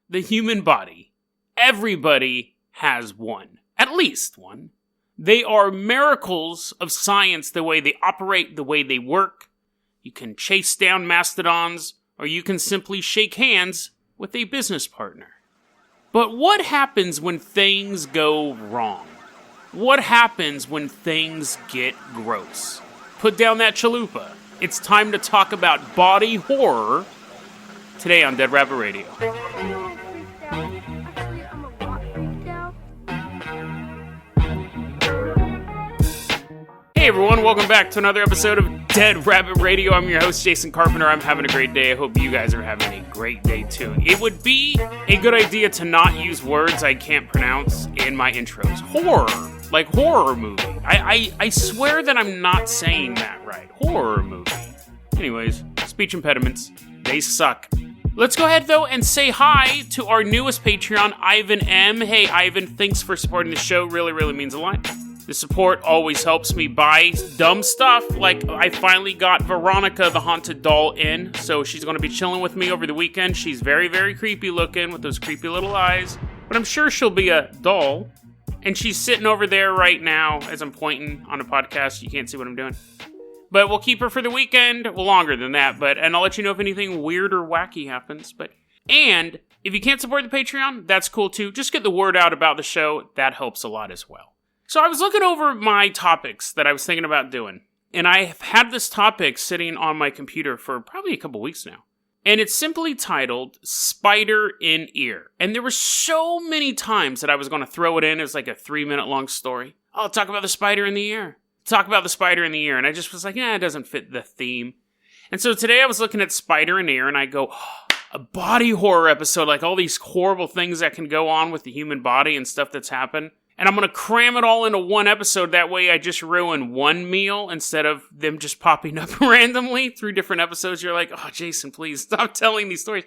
the human body. Everybody has one. At least one. They are miracles of science, the way they operate, the way they work. You can chase down mastodons, or you can simply shake hands with a business partner. But what happens when things go wrong? What happens when things get gross? Put down that chalupa. It's time to talk about body horror today on Dead Rabbit Radio. Hey everyone, welcome back to another episode of Dead Rabbit Radio. I'm your host, Jason Carpenter. I'm having a great day. I hope you guys are having a great day too. It would be a good idea to not use words I can't pronounce in my intros. Horror, like horror movie. I swear that I'm not saying that right. Horror movie. Anyways, speech impediments, they suck. Let's go ahead, though, and say hi to our newest Patreon, Ivan M. Hey, Ivan, thanks for supporting the show. Really, really means a lot. The support always helps me buy dumb stuff, like I finally got Veronica the Haunted Doll in, so she's going to be chilling with me over the weekend. She's very, very creepy looking with those creepy little eyes, but I'm sure she'll be a doll. And she's sitting over there right now as I'm pointing on a podcast. You can't see what I'm doing. But we'll keep her for the weekend. Well, longer than that. And I'll let you know if anything weird or wacky happens. And if you can't support the Patreon, that's cool too. Just get the word out about the show. That helps a lot as well. So I was looking over my topics that I was thinking about doing. And I have had this topic sitting on my computer for probably a couple weeks now. And it's simply titled Spider in Ear. And there were so many times that I was going to throw it in. It was like a 3-minute long story. I'll talk about the spider in the ear. Talk about the spider in the ear. And I just was like, it doesn't fit the theme. And so today I was looking at Spider in Ear and I go, a body horror episode, like all these horrible things that can go on with the human body and stuff that's happened. And I'm going to cram it all into one episode. That way I just ruin one meal instead of them just popping up randomly through different episodes. You're like, oh, Jason, please stop telling these stories.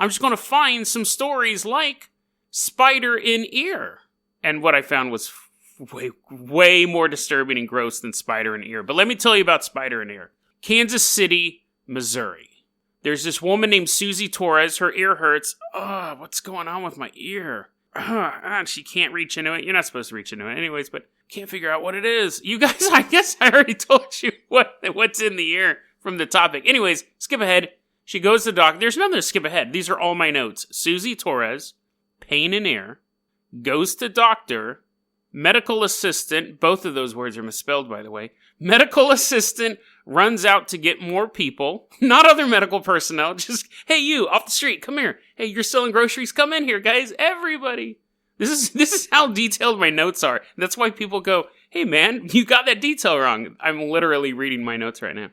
I'm just going to find some stories like Spider in Ear. And what I found was way more disturbing and gross than Spider in Ear. But let me tell you about Spider in Ear. Kansas City, Missouri. There's this woman named Susie Torres. Her ear hurts. Oh, what's going on with my ear? And she can't reach into it. You're not supposed to reach into it anyways, but can't figure out what it is. You guys, I guess I already told you what's in the ear from the topic. Anyways, skip ahead. She goes to the doctor. There's nothing to skip ahead. These are all my notes. Susie Torres, pain in ear, goes to doctor, medical assistant, both of those words are misspelled, by the way. Medical assistant runs out to get more people, not other medical personnel, just, hey, you, off the street, come here. Hey, you're selling groceries, come in here, guys, everybody. This is how detailed my notes are. That's why people go, hey, man, you got that detail wrong. I'm literally reading my notes right now.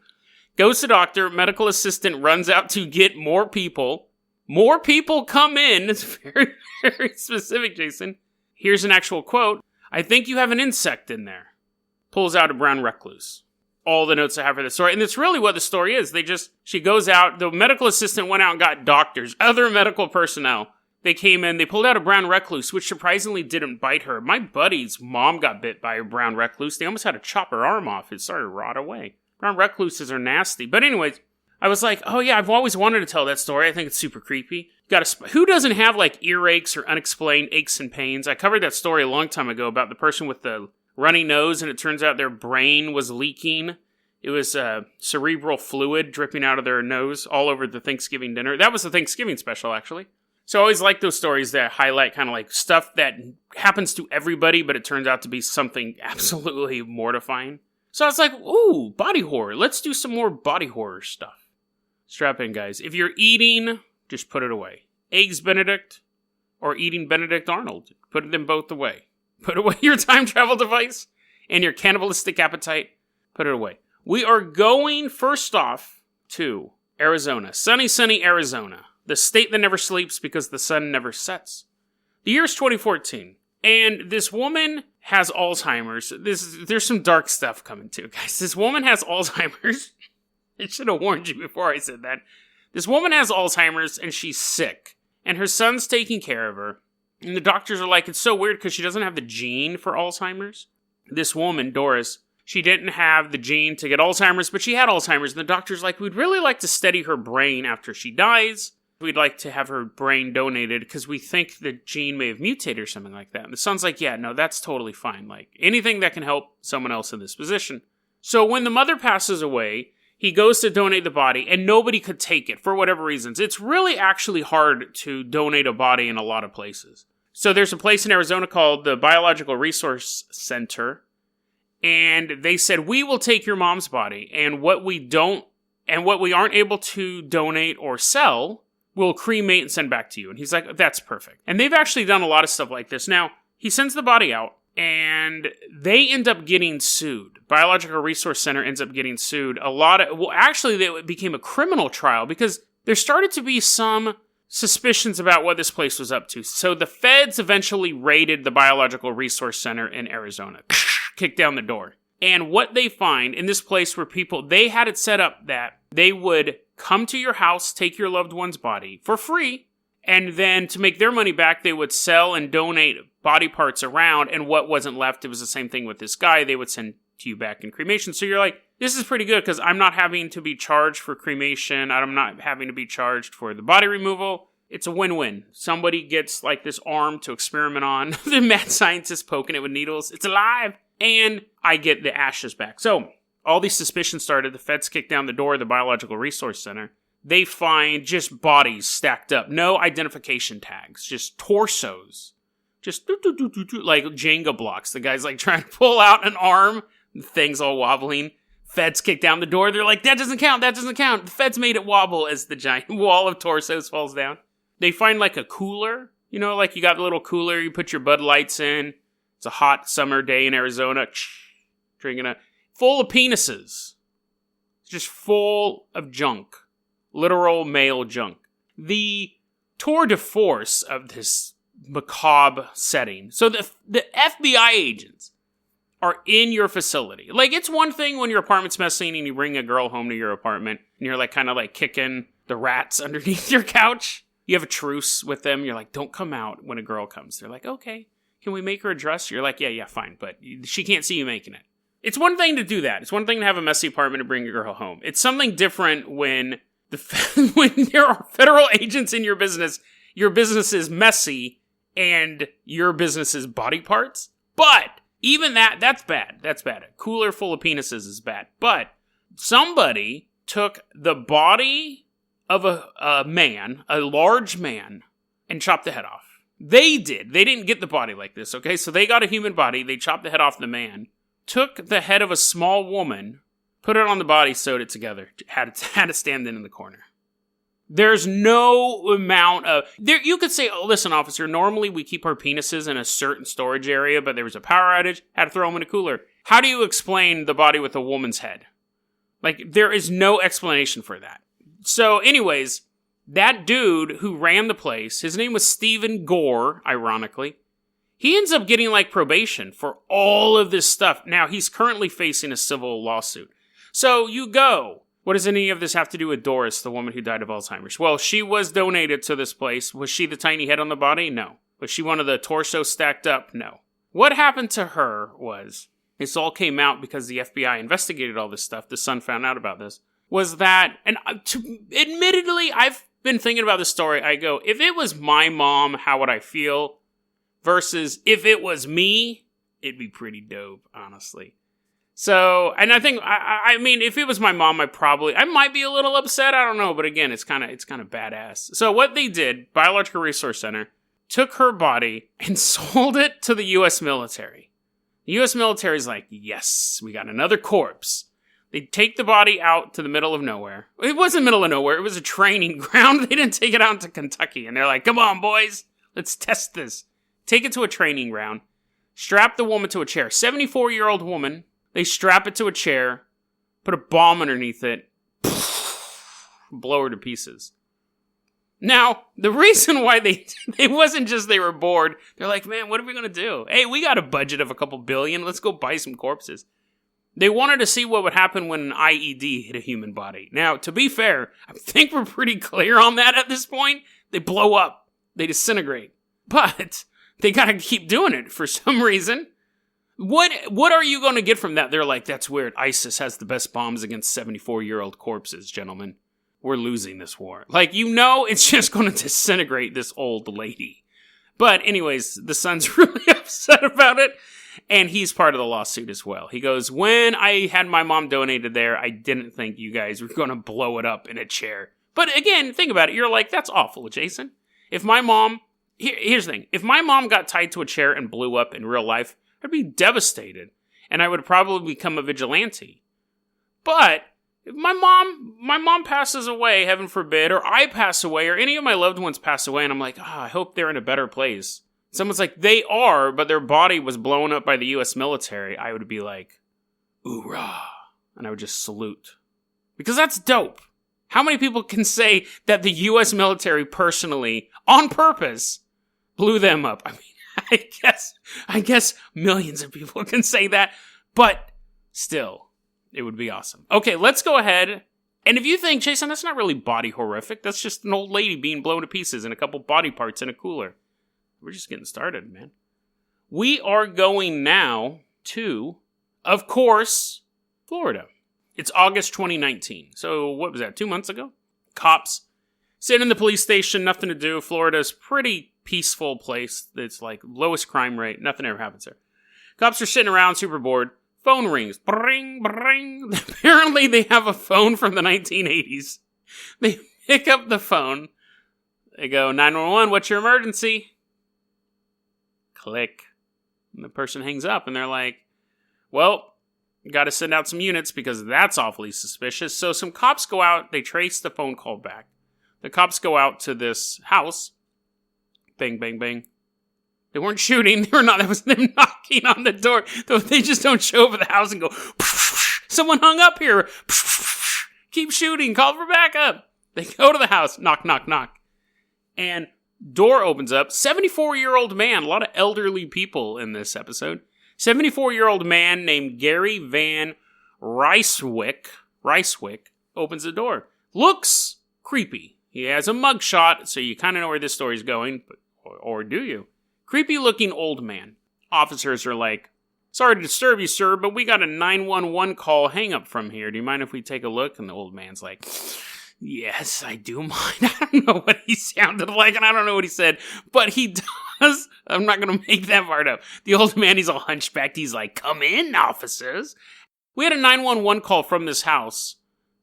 Goes to doctor, medical assistant runs out to get more people. More people come in. It's very, very specific, Jason. Here's an actual quote. I think you have an insect in there. Pulls out a brown recluse. All the notes I have for the story. And it's really what the story is. She goes out, the medical assistant went out and got doctors, other medical personnel. They came in, they pulled out a brown recluse, which surprisingly didn't bite her. My buddy's mom got bit by a brown recluse. They almost had to chop her arm off. It started to rot away. Brown recluses are nasty. But anyways, I was like, oh yeah, I've always wanted to tell that story. I think it's super creepy. Who doesn't have like earaches or unexplained aches and pains? I covered that story a long time ago about the person with the runny nose, and it turns out their brain was leaking. It was cerebral fluid dripping out of their nose all over the Thanksgiving dinner. That was the Thanksgiving special, actually. So I always like those stories that highlight kind of like stuff that happens to everybody, but it turns out to be something absolutely mortifying. So I was like, ooh, body horror. Let's do some more body horror stuff. Strap in, guys. If you're eating, just put it away. Eggs Benedict or eating Benedict Arnold. Put them both away. Put away your time travel device and your cannibalistic appetite. Put it away. We are going, first off, to Arizona. Sunny, sunny Arizona. The state that never sleeps because the sun never sets. The year is 2014. And this woman has Alzheimer's. There's some dark stuff coming too, guys. This woman has Alzheimer's. I should have warned you before I said that. This woman has Alzheimer's and she's sick. And her son's taking care of her. And the doctors are like, it's so weird because she doesn't have the gene for Alzheimer's. This woman, Doris, she didn't have the gene to get Alzheimer's, but she had Alzheimer's. And the doctor's like, we'd really like to study her brain after she dies. we'd like to have her brain donated because we think the gene may have mutated or something like that. And the son's like, yeah, no, that's totally fine. Like, anything that can help someone else in this position. So when the mother passes away, he goes to donate the body, and nobody could take it for whatever reasons. It's really actually hard to donate a body in a lot of places. So there's a place in Arizona called the Biological Resource Center, and they said, we will take your mom's body, and what we aren't able to donate or sell, we'll cremate and send back to you. And he's like, that's perfect. And they've actually done a lot of stuff like this. Now, he sends the body out, and they end up getting sued. Biological Resource Center ends up getting sued. It became a criminal trial because there started to be some suspicions about what this place was up to. So the feds eventually raided the Biological Resource Center in Arizona. Kicked down the door. And what they find in this place where they had it set up that they would come to your house, take your loved one's body for free, and then to make their money back, they would sell and donate body parts around, and what wasn't left, it was the same thing with this guy, they would send to you back in cremation. So you're like, this is pretty good because I'm not having to be charged for cremation, I'm not having to be charged for the body removal. It's a win-win. Somebody gets like this arm to experiment on, the mad scientist poking it with needles, it's alive, and I get the ashes back. So all these suspicions started, the feds kicked down the door of the Biological Resource Center. They find just bodies stacked up, no identification tags, just torsos. Just like Jenga blocks. The guy's like trying to pull out an arm, the thing's all wobbling. Feds kick down the door, they're like, that doesn't count. The feds made it wobble as the giant wall of torsos falls down. They find like a cooler, like you got a little cooler, you put your Bud Lights in. It's a hot summer day in Arizona, drinking full of penises. Just full of junk. Literal male junk. The tour de force of this macabre setting. So the FBI agents are in your facility. Like, it's one thing when your apartment's messy and you bring a girl home to your apartment and you're like kind of like kicking the rats underneath your couch. You have a truce with them. You're like, don't come out when a girl comes. They're like, okay, can we make her a dress? You're like, yeah, fine, but she can't see you making it. It's one thing to do that. It's one thing to have a messy apartment and bring a girl home. It's something different when when there are federal agents in your business is messy, and your business is body parts. But even that's bad. That's bad. A cooler full of penises is bad. But somebody took the body of a man, a large man, and chopped the head off. They did. They didn't get the body like this, okay? So they got a human body. They chopped the head off the man, took the head of a small woman, put it on the body, sewed it together, had to stand in the corner. There's no amount of... You could say, oh, listen, officer, normally we keep our penises in a certain storage area, but there was a power outage, had to throw them in a cooler. How do you explain the body with a woman's head? Like, there is no explanation for that. So, anyways, that dude who ran the place, his name was Stephen Gore, ironically, he ends up getting, like, probation for all of this stuff. Now, he's currently facing a civil lawsuit. So, you go... What does any of this have to do with Doris, the woman who died of Alzheimer's? Well, she was donated to this place. Was she the tiny head on the body? No. Was she one of the torsos stacked up? No. What happened to her was, this all came out because the FBI investigated all this stuff. The Sun found out about this. Was that, and admittedly, I've been thinking about this story. I go, if it was my mom, how would I feel? Versus, if it was me, it'd be pretty dope, honestly. So, and I think, I mean, if it was my mom, I might be a little upset, I don't know, but again, it's kind of badass. So what they did, Biological Resource Center, took her body and sold it to the U.S. military. The U.S. military's like, yes, we got another corpse. They take the body out to the middle of nowhere. It wasn't middle of nowhere, it was a training ground. They didn't take it out to Kentucky, and they're like, come on, boys, let's test this. Take it to a training ground, strap the woman to a chair, 74-year-old woman. They strap it to a chair, put a bomb underneath it, blow her to pieces. Now, the reason why it wasn't just they were bored. They're like, man, what are we going to do? Hey, we got a budget of a couple billion. Let's go buy some corpses. They wanted to see what would happen when an IED hit a human body. Now, to be fair, I think we're pretty clear on that at this point. They blow up. They disintegrate. But they got to keep doing it for some reason. What are you going to get from that? They're like, that's weird. ISIS has the best bombs against 74-year-old corpses, gentlemen. we're losing this war. Like, it's just going to disintegrate this old lady. But anyways, the son's really upset about it, and he's part of the lawsuit as well. He goes, when I had my mom donated there, I didn't think you guys were going to blow it up in a chair. But again, think about it. You're like, that's awful, Jason. If my mom... Here's the thing. If my mom got tied to a chair and blew up in real life, I'd be devastated, and I would probably become a vigilante. But if my mom passes away, heaven forbid, or I pass away, or any of my loved ones pass away, and I'm like, I hope they're in a better place. Someone's like, they are, but their body was blown up by the U.S. military. I would be like, hoorah, and I would just salute. Because that's dope. How many people can say that the U.S. military personally, on purpose, blew them up? I mean, I guess millions of people can say that, but still, it would be awesome. Okay, let's go ahead. And if you think, Jason, that's not really body horrific, that's just an old lady being blown to pieces and a couple body parts in a cooler. We're just getting started, man. We are going now to, of course, Florida. It's August 2019. So what was that, 2 months ago? Cops sitting in the police station, nothing to do. Florida's pretty peaceful place. It's like lowest crime rate. Nothing ever happens there. Cops are sitting around, super bored. Phone rings. Bring, bring. Apparently they have a phone from the 1980s. They pick up the phone. They go, 911, what's your emergency? Click. And the person hangs up and they're like, well, got to send out some units because that's awfully suspicious. So some cops go out. They trace the phone call back. The cops go out to this house. Bang, bang, bang. They weren't shooting. They were not. That was them knocking on the door. They just don't show up at the house and go, someone hung up here. Keep shooting. Call for backup. They go to the house. Knock, knock, knock. And door opens up. 74-year-old man. A lot of elderly people in this episode. 74-year-old man named Gary Van Ricewick opens the door. Looks creepy. He has a mugshot, so you kind of know where this story's going, or do you? Creepy-looking old man. Officers are like, sorry to disturb you, sir, but we got a 911 call hang-up from here. Do you mind if we take a look? And the old man's like, yes, I do mind. I don't know what he sounded like, and I don't know what he said, but he does. I'm not going to make that part up. The old man, he's all hunchbacked. He's like, come in, officers. We had a 911 call from this house.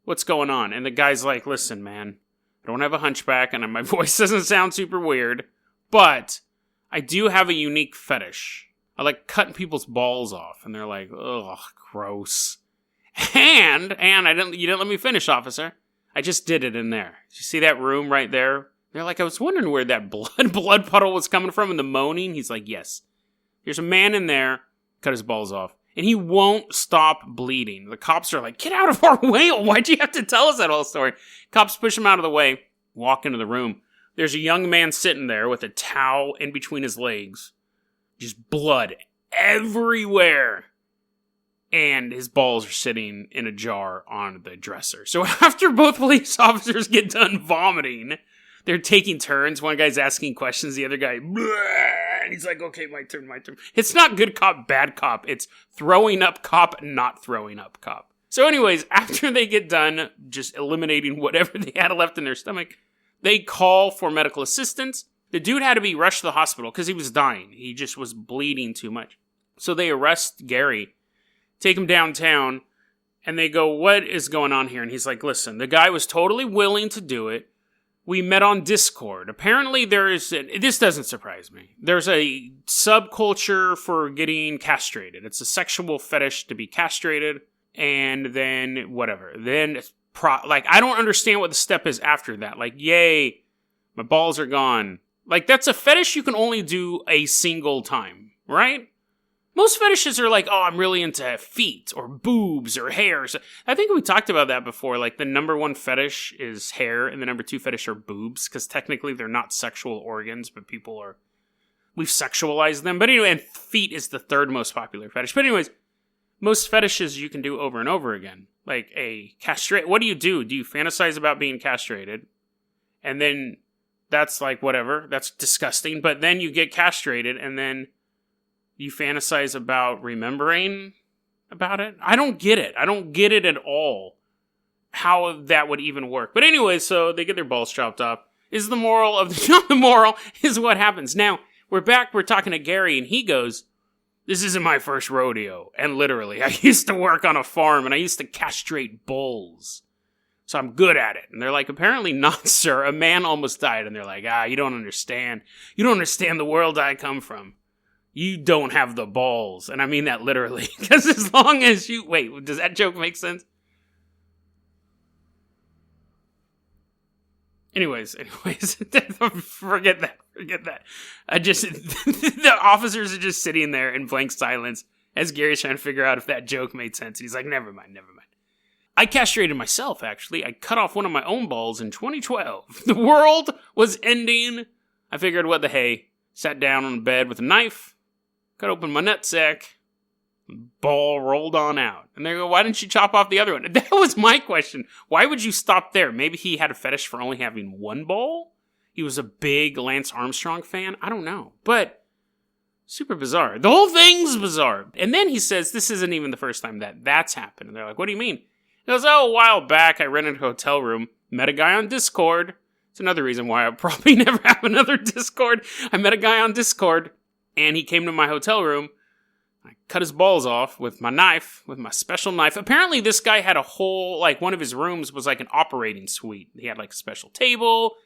What's going on? And the guy's like, listen, man, I don't have a hunchback, and my voice doesn't sound super weird, but I do have a unique fetish. I like cutting people's balls off, and they're like, ugh, gross. And you didn't let me finish, officer. I just did it in there. You see that room right there? They're like, I was wondering where that blood puddle was coming from and the moaning. He's like, yes. There's a man in there, cut his balls off, and he won't stop bleeding. The cops are like, get out of our way. Why'd you have to tell us that whole story? Cops push him out of the way, walk into the room. There's a young man sitting there with a towel in between his legs. Just blood everywhere. And his balls are sitting in a jar on the dresser. So after both police officers get done vomiting, they're taking turns. One guy's asking questions, the other guy, and he's like, okay, my turn. It's not good cop, bad cop. It's throwing up cop, not throwing up cop. So anyways, after they get done just eliminating whatever they had left in their stomach, they call for medical assistance. The dude had to be rushed to the hospital because he was dying. He just was bleeding too much. So they arrest Gary, take him downtown, and they go, what is going on here? And he's like, listen, the guy was totally willing to do it. We met on Discord. Apparently this doesn't surprise me. There's a subculture for getting castrated. It's a sexual fetish to be castrated, and then whatever. Then, I don't understand what the step is after that. Like, yay, my balls are gone. Like, that's a fetish you can only do a single time, right? Most fetishes are like, oh, I'm really into feet or boobs or hair. So I think we talked about that before. Like, the number one fetish is hair, and the number two fetish are boobs, because technically they're not sexual organs, but we've sexualized them. But anyway, and feet is the third most popular fetish. But anyways, most fetishes you can do over and over again. Like what do? Do you fantasize about being castrated? And then that's like, whatever, that's disgusting. But then you get castrated, and then you fantasize about remembering about it? I don't get it. I don't get it at all. how that would even work. But anyway, so they get their balls chopped off. Is the moral of the moral is what happens. Now, we're talking to Gary, and he goes, this isn't my first rodeo. And literally, I used to work on a farm, and I used to castrate bulls. So I'm good at it. And they're like, apparently not, sir. A man almost died. And they're like, you don't understand. You don't understand the world I come from. You don't have the balls. And I mean that literally. Because as long as you... Wait, does that joke make sense? Anyways, forget that. The officers are just sitting there in blank silence as Gary's trying to figure out if that joke made sense. And he's like, never mind. I castrated myself, actually. I cut off one of my own balls in 2012. The world was ending. I figured, what the hey. Sat down on the bed with a knife, cut open my nutsack, ball rolled on out. And they go, why didn't you chop off the other one? That was my question. Why would you stop there? Maybe he had a fetish for only having one ball? He was a big Lance Armstrong fan? I don't know. But super bizarre. The whole thing's bizarre. And then he says, this isn't even the first time that's happened. And they're like, what do you mean? He goes, a while back, I rented a hotel room, met a guy on Discord. It's another reason why I'll probably never have another Discord. I met a guy on Discord, and he came to my hotel room. I cut his balls off with my knife, with my special knife. Apparently, this guy had a whole, one of his rooms was like an operating suite. He had a special table,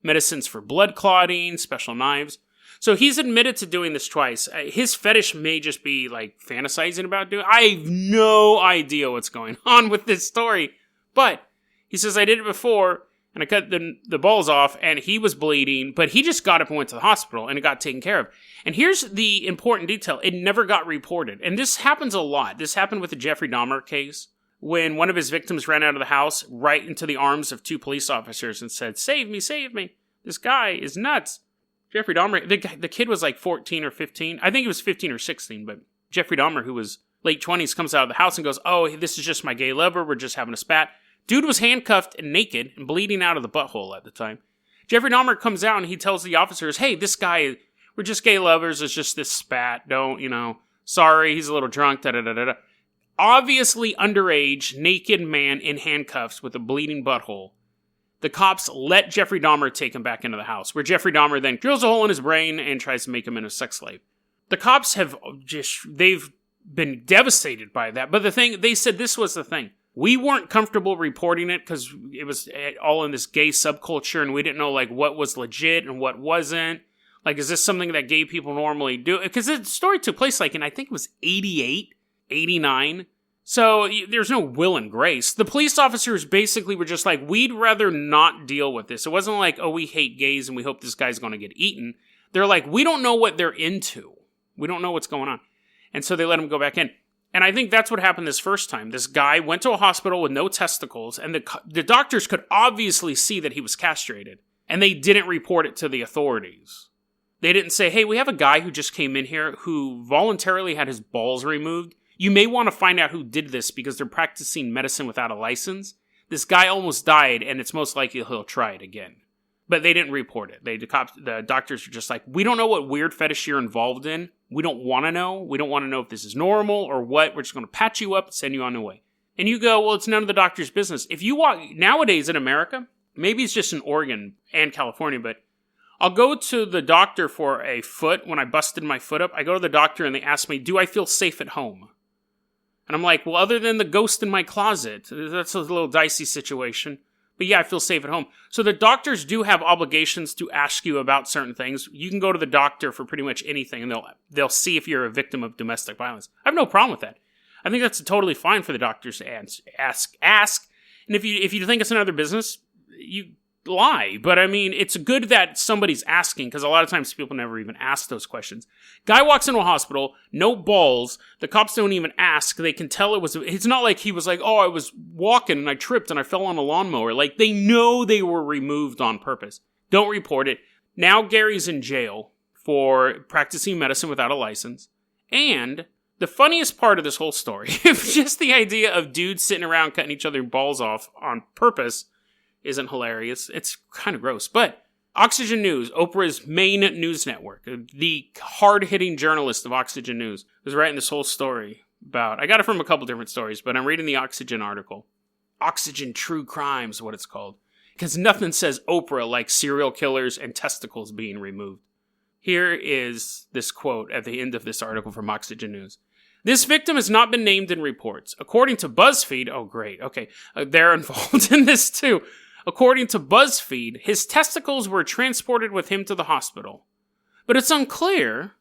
medicines for blood clotting, special knives. So he's admitted to doing this twice. His fetish may just be, fantasizing about doing it. I have no idea what's going on with this story. But he says, I did it before, and I cut the balls off, and he was bleeding, but he just got up and went to the hospital, and it got taken care of. And here's the important detail. It never got reported. And this happens a lot. This happened with the Jeffrey Dahmer case, when one of his victims ran out of the house right into the arms of two police officers and said, save me, save me. This guy is nuts. Jeffrey Dahmer, the kid was 14 or 15. I think he was 15 or 16, but Jeffrey Dahmer, who was late 20s, comes out of the house and goes, oh, this is just my gay lover. We're just having a spat. Dude was handcuffed and naked and bleeding out of the butthole at the time. Jeffrey Dahmer comes out and he tells the officers, hey, this guy, we're just gay lovers. It's just this spat. Don't, sorry, he's a little drunk, da-da-da-da-da. Obviously underage, naked man in handcuffs with a bleeding butthole. The cops let Jeffrey Dahmer take him back into the house, where Jeffrey Dahmer then drills a hole in his brain and tries to make him into a sex slave. The cops they've been devastated by that. But they said this was the thing. We weren't comfortable reporting it because it was all in this gay subculture and we didn't know, what was legit and what wasn't. Is this something that gay people normally do? Because the story took place, I think it was 88, 89. So there's no will and grace. The police officers basically were just we'd rather not deal with this. It wasn't oh, we hate gays and we hope this guy's going to get eaten. They're we don't know what they're into. We don't know what's going on. And so they let him go back in. And I think that's what happened this first time. This guy went to a hospital with no testicles, and the doctors could obviously see that he was castrated. And they didn't report it to the authorities. They didn't say, hey, we have a guy who just came in here who voluntarily had his balls removed. You may want to find out who did this because they're practicing medicine without a license. This guy almost died, and it's most likely he'll try it again. But they didn't report it. The doctors are just we don't know what weird fetish you're involved in. We don't want to know. We don't want to know if this is normal or what. We're just going to patch you up and send you on your way. And you go, well, it's none of the doctor's business. If you walk, nowadays in America, maybe it's just in Oregon and California, but I'll go to the doctor for a foot. When I busted my foot up, I go to the doctor and they ask me, do I feel safe at home? And I'm like, well, other than the ghost in my closet, that's a little dicey situation. But yeah, I feel safe at home. So the doctors do have obligations to ask you about certain things. You can go to the doctor for pretty much anything, and they'll see if you're a victim of domestic violence. I have no problem with that. I think that's totally fine for the doctors to ask. And if you think it's another business, you lie. But I mean, it's good that somebody's asking, because a lot of times people never even ask those questions. Guy walks into a hospital, no balls. The cops don't even ask. They can tell it's not like he was oh, I was walking and I tripped and I fell on a lawnmower. They know they were removed on purpose. Don't report it. Now Gary's in jail for practicing medicine without a license. And the funniest part of this whole story is just the idea of dudes sitting around cutting each other balls off on purpose isn't hilarious. It's kind of gross. But Oxygen News, Oprah's main news network, the hard-hitting journalist of Oxygen News, was writing this whole story about... I got it from a couple different stories, but I'm reading the Oxygen article. Oxygen True Crimes, what it's called. Because nothing says Oprah like serial killers and testicles being removed. Here is this quote at the end of this article from Oxygen News. This victim has not been named in reports. According to BuzzFeed, oh great, okay, they're involved in this too. According to BuzzFeed, his testicles were transported with him to the hospital. But it's unclear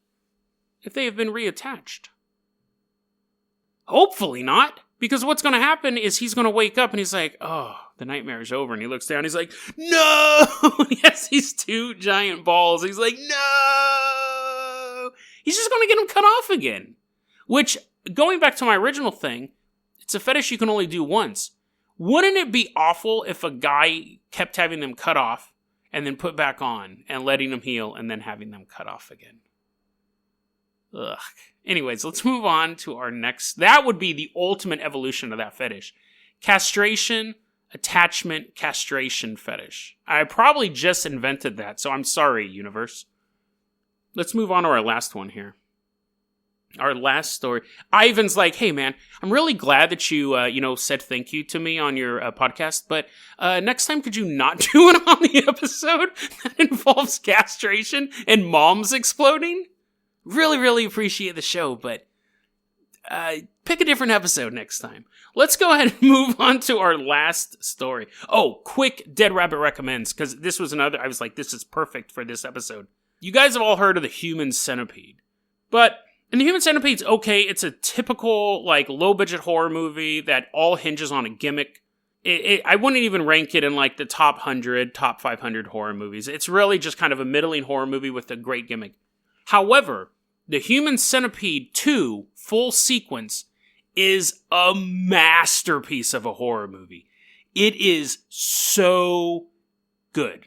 if they have been reattached. Hopefully not, because what's going to happen is he's going to wake up and he's like, oh, the nightmare is over. And he looks down, he's like, no! He has these 2 giant balls. He's like, no! He's just going to get them cut off again. Which, going back to my original thing, it's a fetish you can only do once. Wouldn't it be awful if a guy kept having them cut off and then put back on and letting them heal and then having them cut off again? Ugh. Anyways, let's move on to our next. That would be the ultimate evolution of that fetish. Castration, attachment, castration fetish. I probably just invented that, so I'm sorry, universe. Let's move on to our last one here. Our last story. Ivan's like, hey man, I'm really glad that you, said thank you to me on your podcast, but next time could you not do it on the episode that involves castration and moms exploding? Really, really appreciate the show, but pick a different episode next time. Let's go ahead and move on to our last story. Oh, quick Dead Rabbit recommends, because this was another, I was like, this is perfect for this episode. You guys have all heard of the Human Centipede, and the Human Centipede's okay. It's a typical, low-budget horror movie that all hinges on a gimmick. I wouldn't even rank it in, the top 100, top 500 horror movies. It's really just kind of a middling horror movie with a great gimmick. However, the Human Centipede 2 full sequence is a masterpiece of a horror movie. It is so good.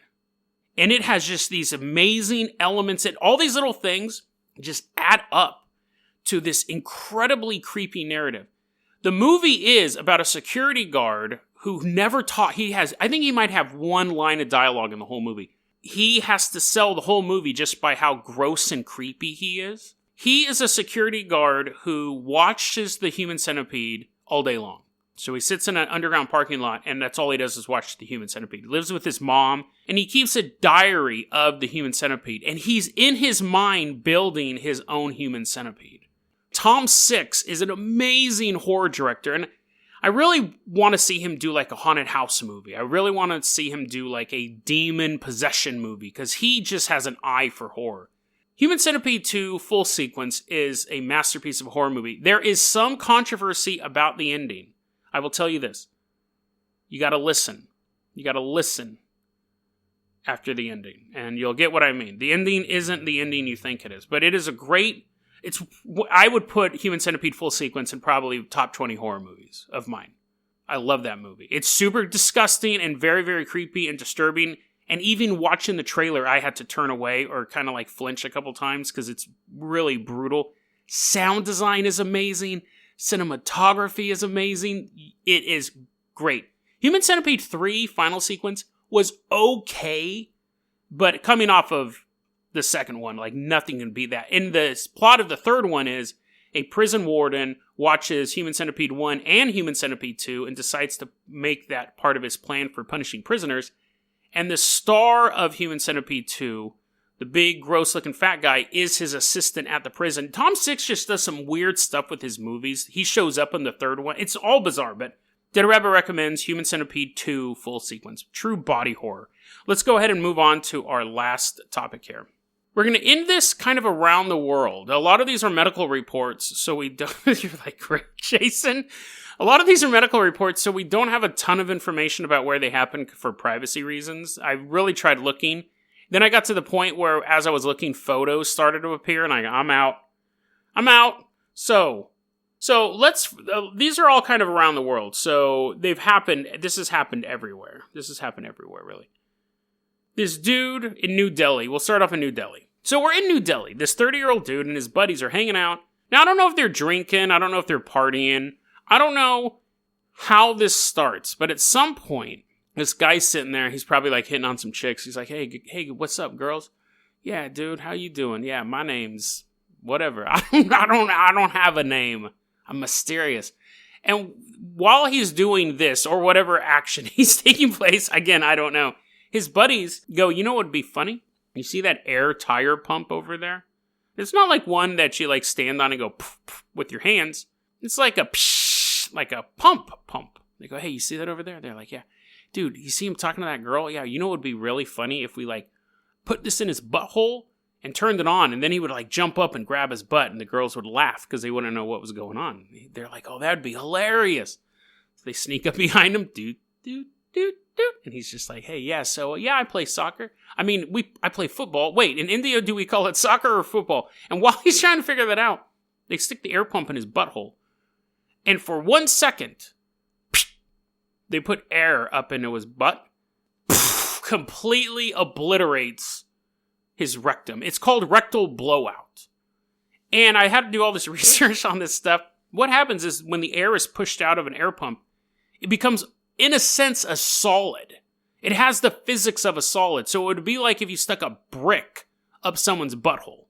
And it has just these amazing elements, and all these little things just add up to this incredibly creepy narrative. The movie is about a security guard who never taught, I think he might have one line of dialogue in the whole movie. He has to sell the whole movie just by how gross and creepy he is. He is a security guard who watches the Human Centipede all day long. So he sits in an underground parking lot, and that's all he does is watch the Human Centipede. He lives with his mom, and he keeps a diary of the Human Centipede, and he's in his mind building his own Human Centipede. Tom Six is an amazing horror director, and I really want to see him do a haunted house movie. I really want to see him do a demon possession movie, because he just has an eye for horror. Human Centipede 2 full sequence is a masterpiece of a horror movie. There is some controversy about the ending. I will tell you this. You gotta listen. You gotta listen after the ending, and you'll get what I mean. The ending isn't the ending you think it is, but it is I would put Human Centipede full sequence in probably top 20 horror movies of mine. I love that movie. It's super disgusting and very, very creepy and disturbing, and even watching the trailer, I had to turn away or kind of flinch a couple times because it's really brutal. Sound design is amazing. Cinematography is amazing. It is great. Human Centipede 3 final sequence was okay, but coming off of the second one, nothing can beat that. And the plot of the third one is a prison warden watches Human Centipede 1 and Human Centipede 2 and decides to make that part of his plan for punishing prisoners. And the star of Human Centipede 2, the big, gross-looking fat guy, is his assistant at the prison. Tom Six just does some weird stuff with his movies. He shows up in the third one. It's all bizarre, but Dead Rabbit recommends Human Centipede 2 full sequence. True body horror. Let's go ahead and move on to our last topic here. We're going to end this kind of around the world. A lot of these are medical reports, so we don't... You're like, great, Jason. A lot of these are medical reports, so we don't have a ton of information about where they happen for privacy reasons. I really tried looking. Then I got to the point where, as I was looking, photos started to appear, and I'm out. So let's... these are all kind of around the world, so they've happened... This has happened everywhere. Really. This dude in New Delhi. We'll start off in New Delhi. So we're in New Delhi. This 30-year-old dude and his buddies are hanging out. Now, I don't know if they're drinking. I don't know if they're partying. I don't know how this starts. But at some point, this guy's sitting there. He's probably hitting on some chicks. He's like, hey, what's up, girls? Yeah, dude, how you doing? Yeah, my name's whatever. I don't have a name. I'm mysterious. And while he's doing this, or whatever action he's taking place, again, I don't know, his buddies go, you know what would be funny? You see that air tire pump over there? It's not like one that you like stand on and go poof, poof, with your hands. It's like a psh, like a pump. They go, hey, you see that over there? They're like, yeah. Dude, you see him talking to that girl? Yeah, you know what would be really funny if we like put this in his butthole and turned it on, and then he would like jump up and grab his butt, and the girls would laugh because they wouldn't know what was going on. They're like, oh, that'd be hilarious. So they sneak up behind him, doot, and he's just like, hey, yeah, so yeah, I play soccer. I mean, I play football. Wait, in India, do we call it soccer or football? And while he's trying to figure that out, they stick the air pump in his butthole, and for 1 second, they put air up into his butt, completely obliterates his rectum. It's called rectal blowout. And I had to do all this research on this stuff. What happens is when the air is pushed out of an air pump, it becomes, in a sense, a solid. It has the physics of a solid. So it would be like if you stuck a brick up someone's butthole.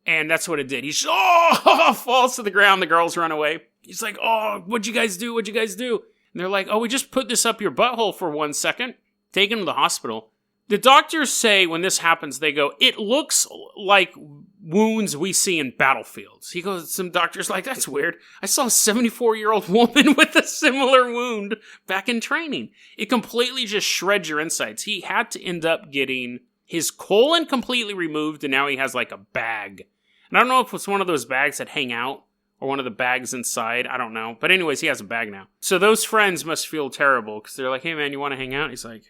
And that's what it did. He falls to the ground. The girls run away. He's like, oh, what'd you guys do? And they're like, oh, we just put this up your butthole for 1 second. Take him to the hospital. The doctors say when this happens, they go, it looks like wounds we see in battlefields. He goes, some doctors like, that's weird. I saw a 74-year-old woman with a similar wound back in training. It completely just shreds your insides. He had to end up getting his colon completely removed, and now he has like a bag. And I don't know if it's one of those bags that hang out, or one of the bags inside. I don't know. But anyways, he has a bag now. So those friends must feel terrible, because they're like, hey man, you want to hang out? He's like,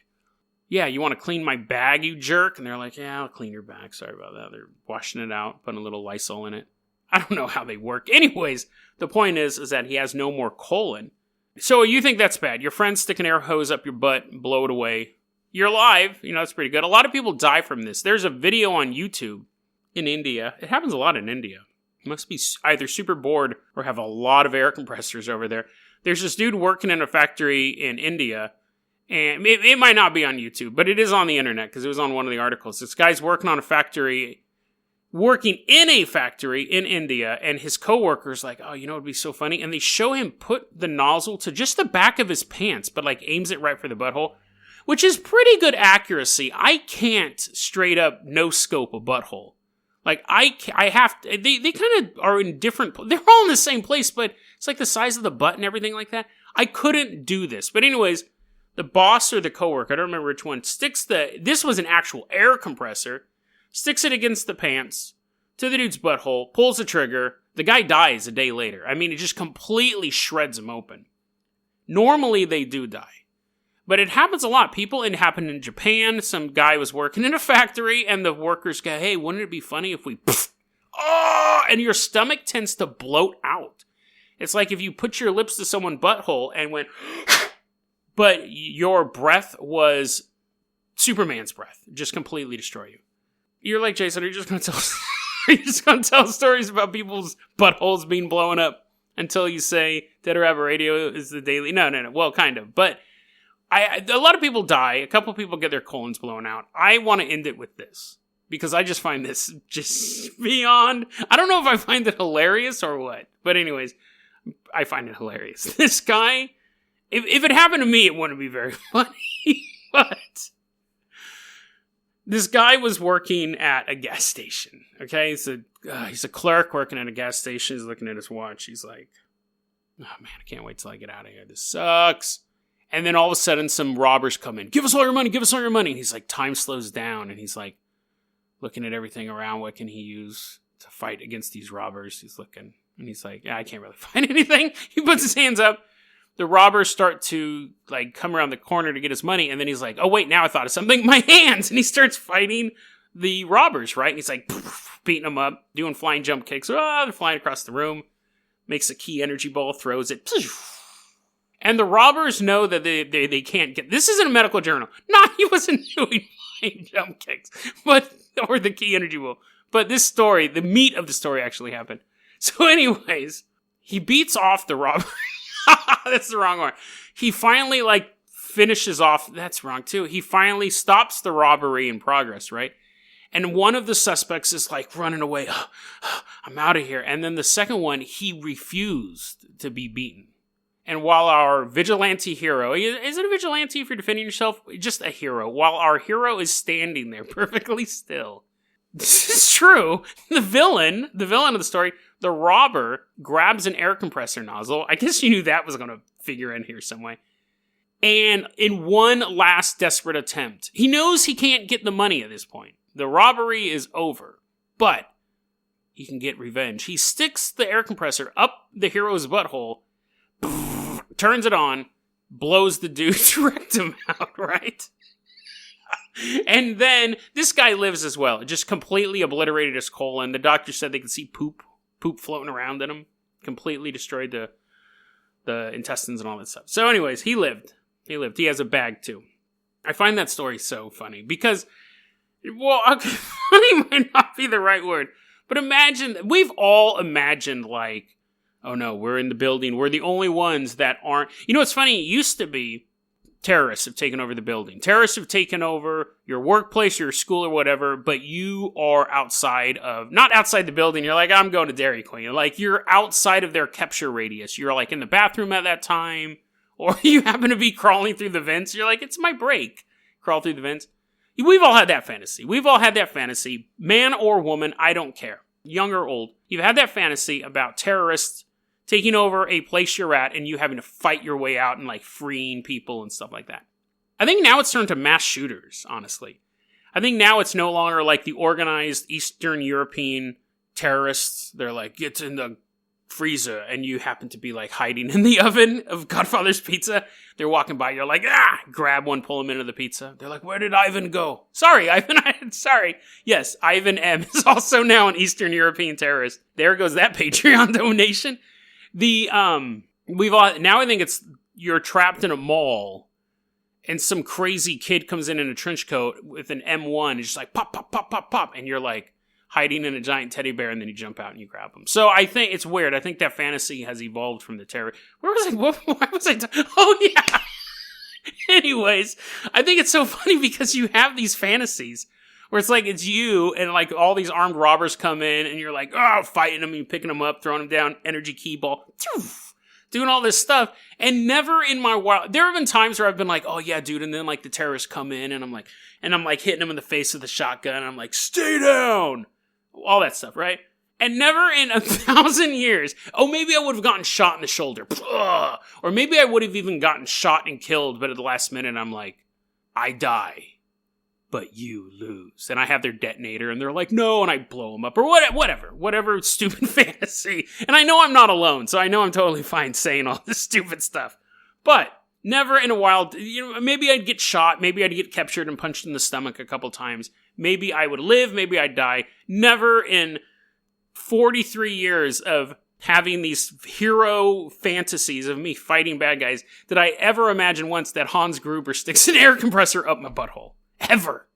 yeah, you want to clean my bag, you jerk? And they're like, yeah, I'll clean your bag. Sorry about that. They're washing it out, putting a little Lysol in it. I don't know how they work. Anyways, the point is that he has no more colon. So you think that's bad. Your friends stick an air hose up your butt and blow it away. You're alive. You know, that's pretty good. A lot of people die from this. There's a video on YouTube in India. It happens a lot in India. You must be either super bored or have a lot of air compressors over there. There's this dude working in a factory in India. And it might not be on YouTube, but it is on the internet because it was on one of the articles. This guy's working in a factory in India, and his coworker's like, oh, you know what would be so funny? And they show him put the nozzle to just the back of his pants, but like aims it right for the butthole, which is pretty good accuracy. I can't straight up no scope a butthole. Like I have to, they kind of are in different, they're all in the same place, but it's like the size of the butt and everything like that. I couldn't do this. But anyways, the boss or the coworker, I don't remember which one, this was an actual air compressor, sticks it against the pants to the dude's butthole, pulls the trigger. The guy dies a day later. I mean, it just completely shreds him open. Normally, they do die. But it happens a lot. It happened in Japan. Some guy was working in a factory, and the workers go, hey, wouldn't it be funny if we... and your stomach tends to bloat out. It's like if you put your lips to someone's butthole and went... but your breath was Superman's breath. Just completely destroy you. You're like, Jason, are you just going to tell stories about people's buttholes being blown up until you say Dead Rabbit Radio is the daily... No. Well, kind of. But a lot of people die. A couple people get their colons blown out. I want to end it with this because I just find this just beyond... I don't know if I find it hilarious or what. But anyways, I find it hilarious. This guy... If it happened to me, it wouldn't be very funny, but this guy was working at a gas station, okay? He's a clerk working at a gas station. He's looking at his watch. He's like, oh, man, I can't wait till I get out of here. This sucks. And then all of a sudden, some robbers come in. Give us all your money. And he's like, time slows down, and he's like looking at everything around. What can he use to fight against these robbers? He's looking, and he's like, yeah, I can't really find anything. He puts his hands up. The robbers start to like come around the corner to get his money, and then he's like, oh wait, now I thought of something, my hands! And he starts fighting the robbers, right? And he's like, beating them up, doing flying jump kicks. They're flying across the room. Makes a key energy ball, throws it. And the robbers know that they can't get... This isn't a medical journal. No, he wasn't doing flying jump kicks. Or the key energy ball. But this story, the meat of the story actually happened. So anyways, he beats off the robber. That's the wrong one. He finally, finishes off... That's wrong, too. He finally stops the robbery in progress, right? And one of the suspects is, running away. I'm out of here. And then the second one, he refused to be beaten. And while our vigilante hero, is it a vigilante if you're defending yourself? Just a hero. While our hero is standing there perfectly still. This is true. The villain of the story, the robber, grabs an air compressor nozzle. I guess you knew that was going to figure in here some way. And in one last desperate attempt, he knows he can't get the money at this point. The robbery is over. But he can get revenge. He sticks the air compressor up the hero's butthole, turns it on, blows the dude's rectum out, right? And then this guy lives as well. It just completely obliterated his colon. The doctor said they could see poop floating around in him. Completely destroyed the intestines and all that stuff. So anyways, he lived. He has a bag too. I find that story so funny because, well, okay, funny might not be the right word, but imagine, we've all imagined like, oh no, we're in the building. We're the only ones that aren't. You know, it's funny. It used to be terrorists have taken over the building. Terrorists have taken over your workplace, your school, or whatever, but you are not outside the building. You're like, I'm going to Dairy Queen. Like, you're outside of their capture radius. You're like in the bathroom at that time, or you happen to be crawling through the vents. You're like, it's my break. Crawl through the vents. We've all had that fantasy. Man or woman, I don't care. Young or old. You've had that fantasy about terrorists taking over a place you're at and you having to fight your way out and like freeing people and stuff like that. I think now it's turned to mass shooters, honestly. I think now it's no longer like the organized Eastern European terrorists. They're like, get in the freezer, and you happen to be like hiding in the oven of Godfather's Pizza. They're walking by, you're like, grab one, pull them into the pizza. They're like, where did Ivan go? Sorry, Ivan, sorry. Yes, Ivan M is also now an Eastern European terrorist. There goes that Patreon donation. Now I think it's, you're trapped in a mall and some crazy kid comes in a trench coat with an M1 and just like pop, pop, pop, pop, pop. And you're like hiding in a giant teddy bear and then you jump out and you grab them. So I think it's weird. I think that fantasy has evolved from the terror. Why was I oh yeah. Anyways, I think it's so funny because you have these fantasies where it's like, it's you and like all these armed robbers come in and you're like, fighting them, you picking them up, throwing them down, energy key ball, doing all this stuff. And never in my wild, there have been times where I've been like, oh yeah, dude. And then like the terrorists come in and I'm like hitting them in the face with the shotgun. And I'm like, stay down. All that stuff, right? And never in 1,000 years, maybe I would have gotten shot in the shoulder. Or maybe I would have even gotten shot and killed, but at the last minute I'm like, I die, but you lose. And I have their detonator and they're like, no, and I blow them up. Or whatever stupid fantasy. And I know I'm not alone, so I know I'm totally fine saying all this stupid stuff. But never in a while, maybe I'd get shot, maybe I'd get captured and punched in the stomach a couple times. Maybe I would live, maybe I'd die. Never in 43 years of having these hero fantasies of me fighting bad guys did I ever imagine once that Hans Gruber sticks an air compressor up my butthole. Ever.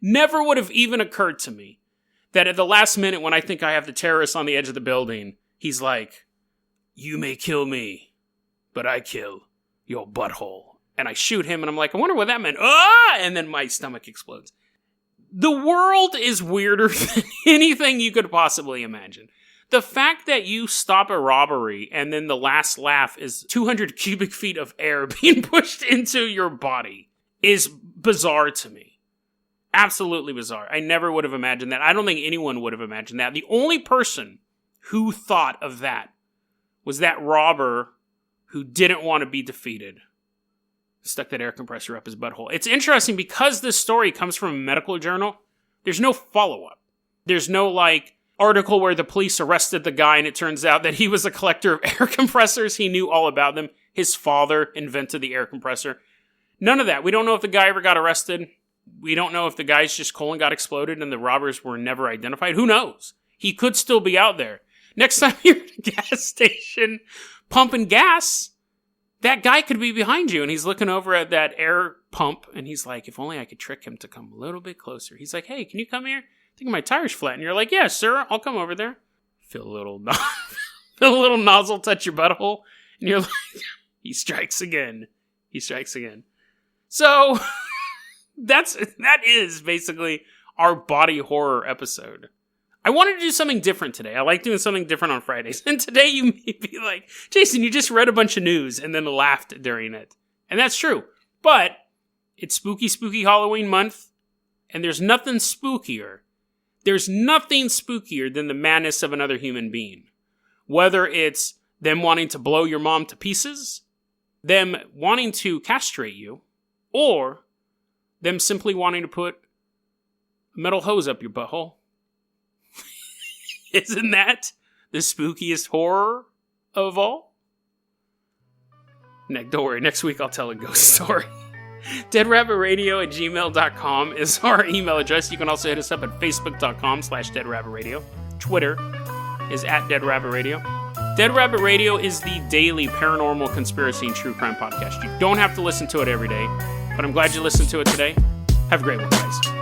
Never would have even occurred to me that at the last minute when I think I have the terrorist on the edge of the building, he's like, you may kill me, but I kill your butthole. And I shoot him and I'm like, I wonder what that meant. And then my stomach explodes. The world is weirder than anything you could possibly imagine. The fact that you stop a robbery and then the last laugh is 200 cubic feet of air being pushed into your body is bizarre to me. Absolutely bizarre. I never would have imagined that. I don't think anyone would have imagined that. The only person who thought of that was that robber who didn't want to be defeated. Stuck that air compressor up his butthole. It's interesting because this story comes from a medical journal. There's no follow-up. There's no, article where the police arrested the guy and it turns out that he was a collector of air compressors. He knew all about them. His father invented the air compressor. None of that. We don't know if the guy ever got arrested. We don't know if the guy's just colon got exploded and the robbers were never identified. Who knows? He could still be out there. Next time you're at a gas station pumping gas, that guy could be behind you and he's looking over at that air pump and he's like, if only I could trick him to come a little bit closer. He's like, hey, can you come here? I think my tire's flat. And you're like, yeah, sir, I'll come over there. Feel a little nozzle touch your butthole. And you're like, he strikes again. So that is basically our body horror episode. I wanted to do something different today. I like doing something different on Fridays. And today you may be like, Jason, you just read a bunch of news and then laughed during it. And that's true. But it's spooky Halloween month. And there's nothing spookier. There's nothing spookier than the madness of another human being. Whether it's them wanting to blow your mom to pieces, them wanting to castrate you, or them simply wanting to put a metal hose up your butthole. Isn't that the spookiest horror of all? Nick, don't worry. Next week I'll tell a ghost story. deadrabbitradio@gmail.com is our email address. You can also hit us up at facebook.com/deadrabbitradio. Twitter is @deadrabbitradio. Dead Rabbit Radio is the daily paranormal, conspiracy, and true crime podcast. You don't have to listen to it every day, but I'm glad you listened to it today. Have a great one, guys.